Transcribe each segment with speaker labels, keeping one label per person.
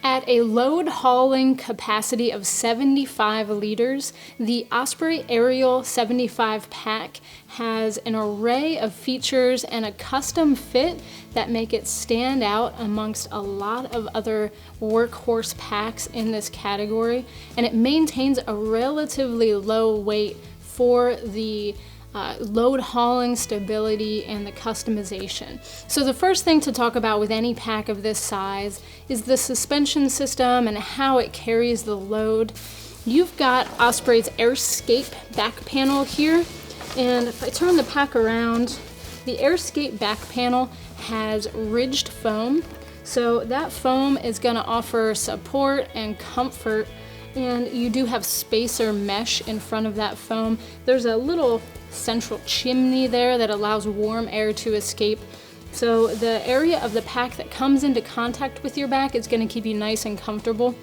Speaker 1: At a load hauling capacity of 75 liters, the Osprey Ariel 75 pack has an array of features and a custom fit that make it stand out amongst a lot of other workhorse packs in this category, and it maintains a relatively low weight for the load hauling stability and the customization. So the first thing to talk about with any pack of this size is the suspension system and how it carries the load. You've got Osprey's AirScape back panel here, and if I turn the pack around, the AirScape back panel has ridged foam. So that foam is going to offer support and comfort, and you do have spacer mesh in front of that foam. There's a little central chimney there that allows warm air to escape. So the area of the pack that comes into contact with your back is going to keep you nice and comfortable.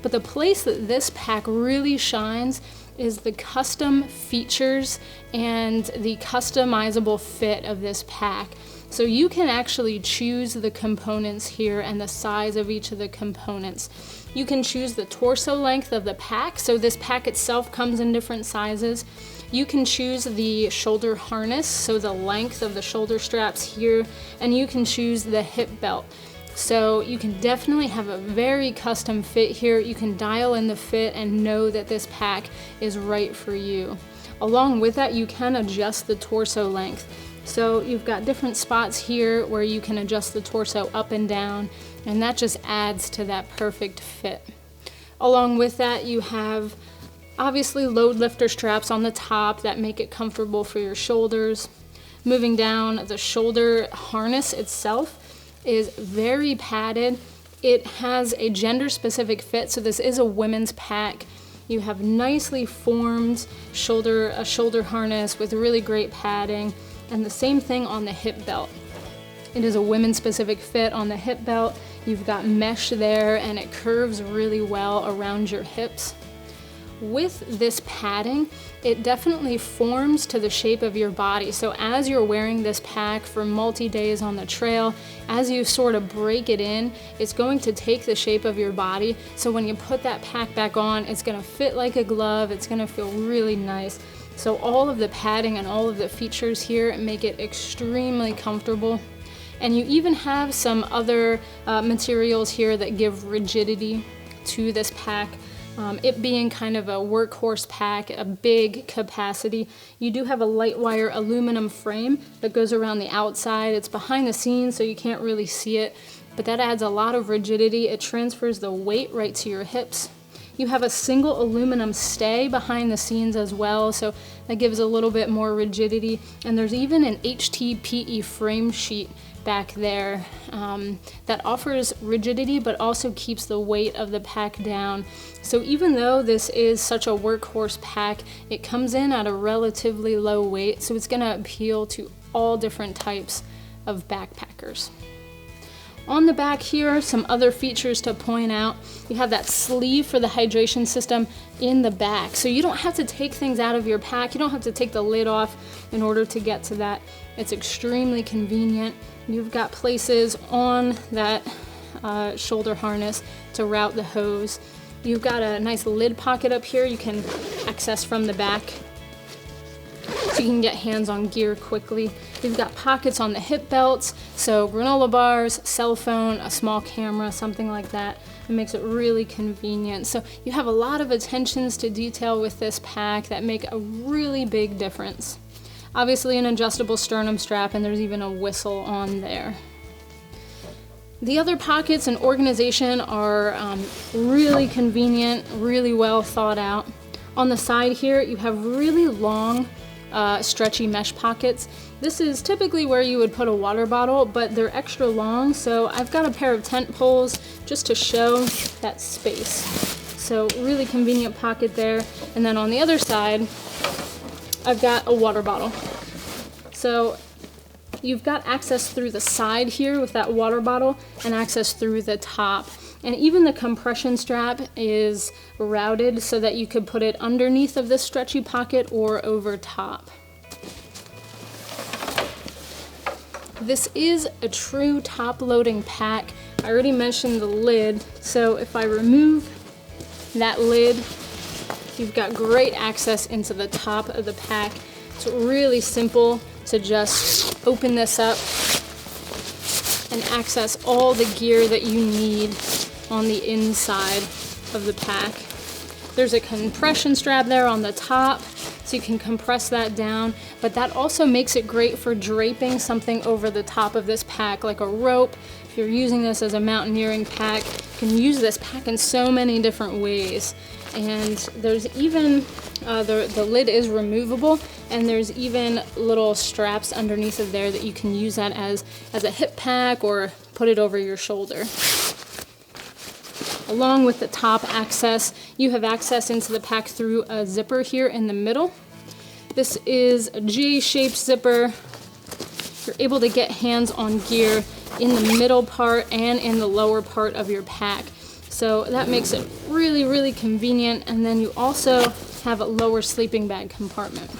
Speaker 1: But the place that this pack really shines is the custom features and the customizable fit of this pack. So you can actually choose the components here and the size of each of the components. You can choose the torso length of the pack, so this pack itself comes in different sizes. You can choose the shoulder harness, so the length of the shoulder straps here, and you can choose the hip belt. So you can definitely have a very custom fit here. You can dial in the fit and know that this pack is right for you. Along with that, you can adjust the torso length. So you've got different spots here where you can adjust the torso up and down, and that just adds to that perfect fit. Along with that, you have obviously load lifter straps on the top that make it comfortable for your shoulders. Moving down, the shoulder harness itself is very padded. It has a gender specific fit, so this is a women's pack. You have nicely formed a shoulder harness with really great padding, and the same thing on the hip belt. It is a women's specific fit on the hip belt. You've got mesh there, and it curves really well around your hips. With this padding, it definitely forms to the shape of your body. So as you're wearing this pack for multi-days on the trail, as you sort of break it in, it's going to take the shape of your body. So when you put that pack back on, it's going to fit like a glove. It's going to feel really nice. So all of the padding and all of the features here make it extremely comfortable. And you even have some other materials here that give rigidity to this pack. It being kind of a workhorse pack, a big capacity, you do have a light wire aluminum frame that goes around the outside. It's behind the scenes, so you can't really see it, but that adds a lot of rigidity. It transfers the weight right to your hips. You have a single aluminum stay behind the scenes as well, so that gives a little bit more rigidity. And there's even an HTPE frame sheet back there that offers rigidity but also keeps the weight of the pack down. So even though this is such a workhorse pack, it comes in at a relatively low weight, so it's going to appeal to all different types of backpackers. On the back here, some other features to point out. You have that sleeve for the hydration system in the back. So you don't have to take things out of your pack. You don't have to take the lid off in order to get to that. It's extremely convenient. You've got places on that shoulder harness to route the hose. You've got a nice lid pocket up here you can access from the back, so you can get hands on gear quickly. You've got pockets on the hip belts, so granola bars, cell phone, a small camera, something like that. It makes it really convenient. So you have a lot of attentions to detail with this pack that make a really big difference. Obviously an adjustable sternum strap, and there's even a whistle on there. The other pockets and organization are really convenient, really well thought out. On the side here, you have really long stretchy mesh pockets. This is typically where you would put a water bottle, but they're extra long, so I've got a pair of tent poles just to show that space. So really convenient pocket there. And then on the other side, I've got a water bottle. So you've got access through the side here with that water bottle and access through the top. And even the compression strap is routed so that you could put it underneath of this stretchy pocket or over top. This is a true top-loading pack I already mentioned the lid, so if I remove that lid, you've got great access into the top of the pack. It's really simple to just open this up and access all the gear that you need on the inside of the pack. There's a compression strap there on the top, so you can compress that down, but that also makes it great for draping something over the top of this pack, like a rope. If you're using this as a mountaineering pack, you can use this pack in so many different ways. And there's even, the lid is removable, and there's even little straps underneath of there that you can use that as a hip pack or put it over your shoulder. Along with the top access, you have access into the pack through a zipper here in the middle. This is a J-shaped zipper. You're able to get hands on gear in the middle part and in the lower part of your pack. So that makes it really, really convenient. And then you also have a lower sleeping bag compartment.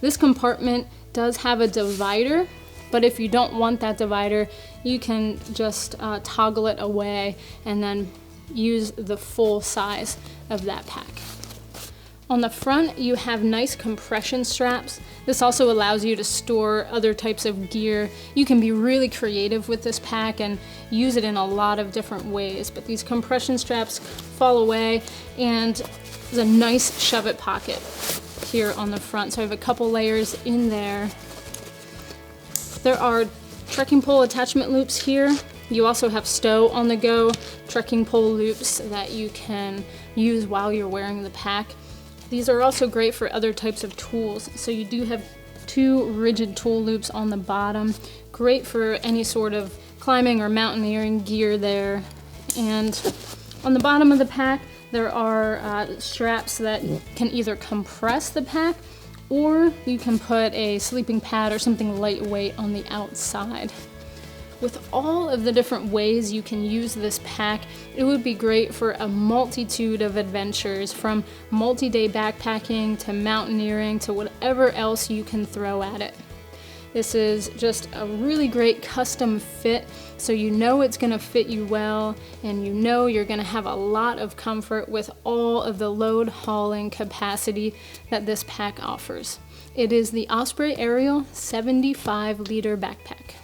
Speaker 1: This compartment does have a divider, but if you don't want that divider, you can just toggle it away and then use the full size of that pack. On the front, you have nice compression straps. This also allows you to store other types of gear. You can be really creative with this pack and use it in a lot of different ways, but these compression straps fall away, and there's a nice shove-it pocket here on the front. So I have a couple layers in there. There are trekking pole attachment loops here. You also have stow on the go trekking pole loops that you can use while you're wearing the pack. These are also great for other types of tools. So you do have 2 rigid tool loops on the bottom. Great for any sort of climbing or mountaineering gear there. And on the bottom of the pack, there are straps that can either compress the pack, or you can put a sleeping pad or something lightweight on the outside. With all of the different ways you can use this pack, it would be great for a multitude of adventures, from multi-day backpacking to mountaineering to whatever else you can throw at it. This is just a really great custom fit, so you know it's going to fit you well, and you know you're going to have a lot of comfort with all of the load hauling capacity that this pack offers. It is the Osprey Ariel 75-liter backpack.